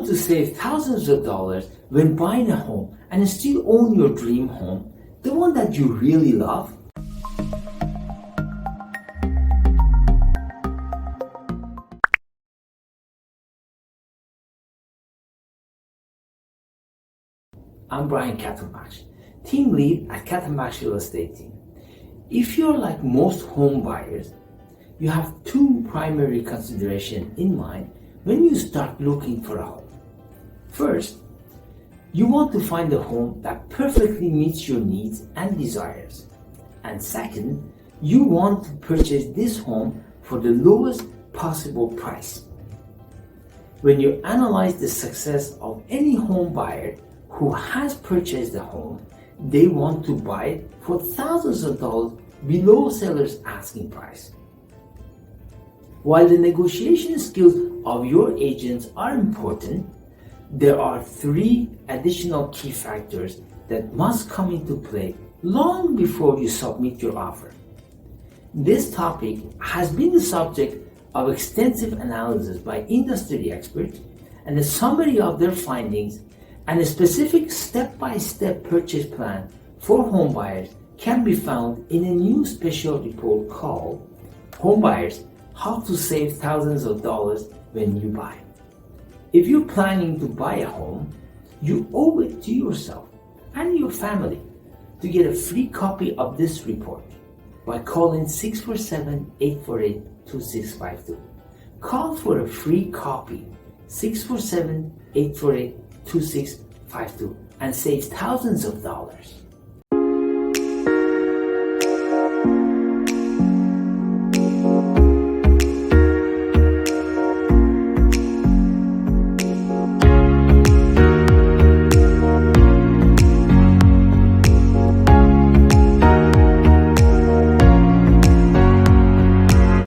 want to save thousands of dollars when buying a home and still own your dream home, the one that you really love? I'm Khatambakhsh, team lead at Khatambakhsh Real Estate Team. If you're like most home buyers, you have two primary considerations in mind when you start looking for a home. First, you want to find a home that perfectly meets your needs and desires. And second, you want to purchase this home for the lowest possible price. When you analyze the success of any home buyer who has purchased a home, they want to buy it for thousands of dollars below seller's asking price. While the negotiation skills of your agents are important, there are three additional key factors that must come into play long before you submit your offer. This topic has been the subject of extensive analysis by industry experts, and a summary of their findings and a specific step-by-step purchase plan for homebuyers can be found in a new special report called Homebuyers: How to Save Thousands of Dollars When You Buy. If you're planning to buy a home, you owe it to yourself and your family to get a free copy of this report by calling 647-848-2652. Call for a free copy, 647-848-2652, and save thousands of dollars.